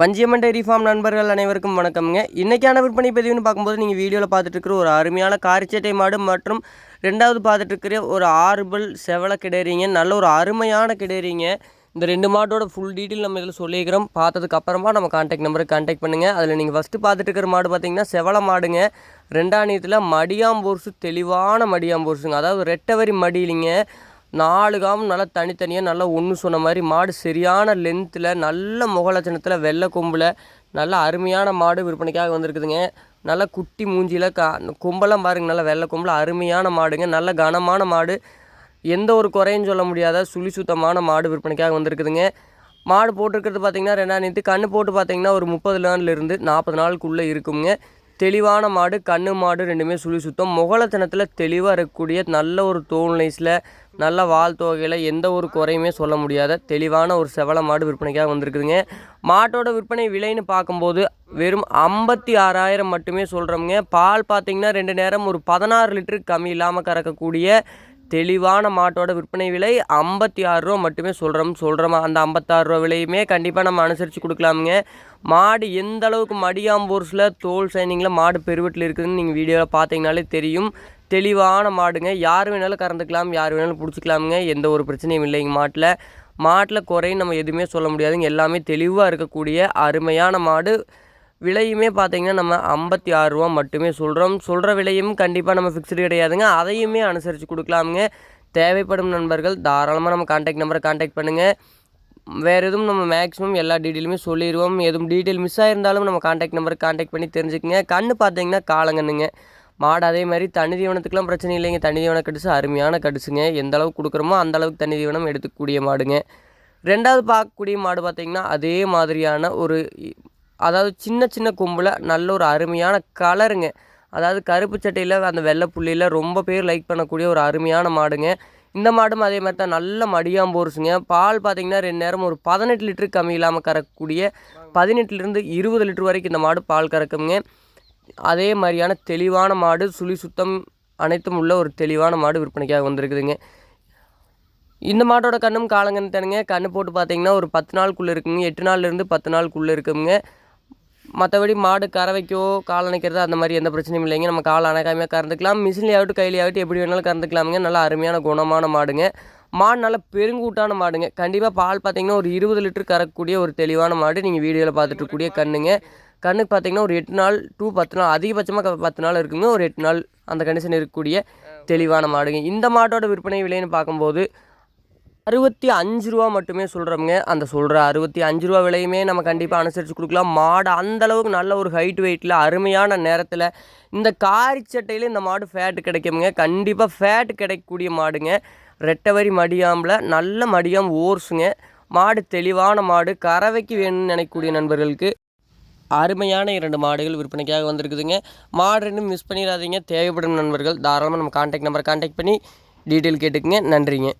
பஞ்சியம்மன் dairy farm நண்பர்கள் அனைவருக்கும் வணக்கம்ங்க. இன்றைக்கான விற்பனை பதிவுன்னு பார்க்கும்போது நீங்கள் வீடியோவில் பார்த்துட்டு இருக்கிற ஒரு அருமையான காரிச்சட்டை மாடு மற்றும் ரெண்டாவது பார்த்துட்டு இருக்கிற ஒரு ஆறுபல் செவலை கிடேரிங்க. நல்ல ஒரு அருமையான கிடேரிங்க. இந்த ரெண்டு மாட்டோட ஃபுல் டீட்டெயில் நம்ம இதில் சொல்லிக்கிறோம். பார்த்ததுக்கு அப்புறமா நம்ம கான்டாக்ட் நம்பருக்கு கான்டாக்ட் பண்ணுங்கள். அதில் நீங்கள் ஃபஸ்ட்டு பார்த்துட்டு இருக்கிற மாடு பார்த்தீங்கன்னா செவலை மாடுங்க. ரெண்டாணியத்தில் மடியாம்போர்ஸு, தெளிவான மடியாம்போர்ஸுங்க. அதாவது ரெட்டவரி மடி இல்லைங்க, 4 காமும் நல்லா தனித்தனியாக நல்லா ஒன்று சொன்ன மாதிரி மாடு. சரியான லென்த்தில் நல்ல முகலட்சணத்தில் வெள்ளை கொம்பில் நல்ல அருமையான மாடு விற்பனைக்காக வந்திருக்குதுங்க. நல்லா குட்டி மூஞ்சியில் கொம்பெல்லாம் பாருங்கள், நல்லா வெள்ளை கொம்பில் அருமையான மாடுங்க. நல்ல கனமான மாடு, எந்த ஒரு குறையும் சொல்ல முடியாத சுழி சுத்தமான மாடு விற்பனைக்காக வந்திருக்குதுங்க. மாடு போட்டிருக்கிறது பார்த்திங்கன்னா 2ஆம் நேற்று கன்று போட்டு பார்த்திங்கன்னா ஒரு 30 நாள்லேருந்து 40 நாளுக்குள்ளே இருக்குங்க. தெளிவான மாடு, கண்ணு மாடு ரெண்டுமே சுழி சுத்தம். முகலத்தனத்தில் தெளிவாக இருக்கக்கூடிய நல்ல ஒரு தோல் நைஸில் நல்ல வால் தொகையில் எந்த ஒரு குறையுமே சொல்ல முடியாத தெளிவான ஒரு செவலை மாடு விற்பனைக்காக வந்திருக்குதுங்க. மாட்டோட விற்பனை விலைன்னு பார்க்கும்போது வெறும் 56,000 மட்டுமே சொல்கிறோம்ங்க. பால் பார்த்திங்கன்னா 2 நேரம் ஒரு 16 லிட்டருக்கு கம்மி இல்லாமல் கறக்கக்கூடிய தெளிவான மாட்டோட விற்பனை விலை 56 ரூபா மட்டுமே சொல்கிறோம். அந்த 56 ரூபா விலையுமே கண்டிப்பாக நம்ம அனுசரித்து கொடுக்கலாமுங்க. மாடு எந்த அளவுக்கு மடியாம்போர்ஸில் தோல் சைனிங்கில் மாடு பெருவெட்டில் இருக்குதுன்னு நீங்கள் வீடியோவில் பார்த்தீங்கனாலே தெரியும். தெளிவான மாடுங்க. யார் வேணாலும் கறந்துக்கலாம், யார் வேணாலும் பிடிச்சிக்கலாமுங்க. எந்த ஒரு பிரச்சனையும் இல்லைங்க. மாட்டில் குறையும் நம்ம எதுவுமே சொல்ல முடியாதுங்க. எல்லாமே தெளிவாக இருக்கக்கூடிய அருமையான மாடு. விலையுமே பார்த்திங்கன்னா நம்ம 56 ரூபா மட்டுமே சொல்கிற விலையும் கண்டிப்பாக நம்ம ஃபிக்ஸ்டு கிடையாதுங்க. அதையுமே அனுசரித்து கொடுக்கலாமுங்க. தேவைப்படும் நண்பர்கள் தாராளமாக நம்ம கான்டாக்ட் நம்பரை கான்டாக்ட் பண்ணுங்கள். வேறு எதுவும் நம்ம மேக்ஸிமம் எல்லா டீட்டெயிலுமே சொல்லிடுவோம். எதுவும் டீட்டெயில் மிஸ் ஆகிருந்தாலும் நம்ம கான்டாக்ட் நம்பருக்கு கான்டாக்ட் பண்ணி தெரிஞ்சுக்கங்க. கன்று பார்த்திங்கன்னா காலங்கன்னுங்க. மாடு அதே மாதிரி தண்ணி தீவனத்துக்குலாம் பிரச்சனை இல்லைங்க. தண்ணி தீவன கடுசு அருமையான கடுசுங்க. எந்த அளவுக்கு கொடுக்குறோமோ அந்தளவுக்கு தண்ணி தீவனம் எடுத்துக்கூடிய மாடுங்க. ரெண்டாவது பார்க்கக்கூடிய மாடு பார்த்திங்கன்னா அதே மாதிரியான ஒரு, அதாவது சின்ன கொம்பில் நல்ல ஒரு அருமையான கலருங்க. அதாவது கருப்பு சட்டையில் அந்த வெள்ளை புள்ளியில் ரொம்ப பேர் லைக் பண்ணக்கூடிய ஒரு அருமையான மாடுங்க. இந்த மாடும் அதே மாதிரி தான் நல்ல மடியாம்போர்ஸுங்க. பால் பார்த்திங்கன்னா 2 நேரம் ஒரு 18 லிட்டருக்கு கம்மி இல்லாமல் கறக்கக்கூடிய 18லேருந்து 20 லிட்டர் வரைக்கும் இந்த மாடு பால் கறக்குங்க. அதே மாதிரியான தெளிவான மாடு, சுழி சுத்தம் அனைத்தும் உள்ள ஒரு தெளிவான மாடு விற்பனைக்காக வந்திருக்குதுங்க. இந்த மாட்டோட கண்ணும் காலங்கன்னு தானுங்க. கன்று போட்டு பார்த்திங்கன்னா ஒரு 10 நாளுக்குள்ளே இருக்குங்க. 8 நாள்லேருந்து 10 நாளுக்குள்ளே இருக்குங்க. மற்றபடி மாடு கறவைக்கோ கால் அணைக்கிறது அந்த மாதிரி எந்த பிரச்சனையும் இல்லைங்க. நம்ம கால் அணைக்காமையாக கறந்துக்கலாம். மிஷின்லேயாகட்டும் கையிலேயாகட்டும் எப்படி வேணாலும் கறந்துக்கலாமுங்க. நல்லா அருமையான குணமான மாடுங்க. மாடு நல்லா பெருங்கூட்டான மாடுங்க. கண்டிப்பாக பால் பார்த்திங்கன்னா ஒரு 20 லிட்டர் கறக்கக்கூடிய ஒரு தெளிவான மாடு. நீங்கள் வீடியோவில் பார்த்துட்டு இருக்கக்கூடிய கண்ணுங்க. கண்ணுக்கு பார்த்திங்கன்னா ஒரு 8 நாள் டு 10 நாள், அதிகபட்சமாக 10 நாள் இருக்குங்க. ஒரு 8 நாள் அந்த கண்டிஷன் இருக்கக்கூடிய தெளிவான மாடுங்க. இந்த மாட்டோட விற்பனை விலைன்னு பார்க்கும்போது 65 ரூபா மட்டுமே சொல்கிறோம்ங்க. அந்த சொல்கிற 65 ரூபா விலையுமே நம்ம கண்டிப்பாக அனுசரித்து கொடுக்கலாம். மாடு அந்தளவுக்கு நல்ல ஒரு ஹைட் வெயிட்டில் அருமையான நேரத்தில் இந்த காரிச்சட்டையில் இந்த மாடு ஃபேட்டு கிடைக்குமுங்க. கண்டிப்பாக ஃபேட்டு கிடைக்கக்கூடிய மாடுங்க. ரெட்டவரி மடியாம்பில் நல்ல மடியாம் ஓர்ஸுங்க. மாடு தெளிவான மாடு. கறவைக்கு வேணும்னு நினைக்கக்கூடிய நண்பர்களுக்கு அருமையான 2 மாடுகள் விற்பனைக்காக வந்திருக்குதுங்க. மாடு ரெண்டும் மிஸ் பண்ணிடாதீங்க. தேவைப்படும் நண்பர்கள் தாராளமாக நம்ம கான்டாக்ட் நம்பரை கான்டாக்ட் பண்ணி டீட்டெயில் கேட்டுக்குங்க. நன்றிங்க.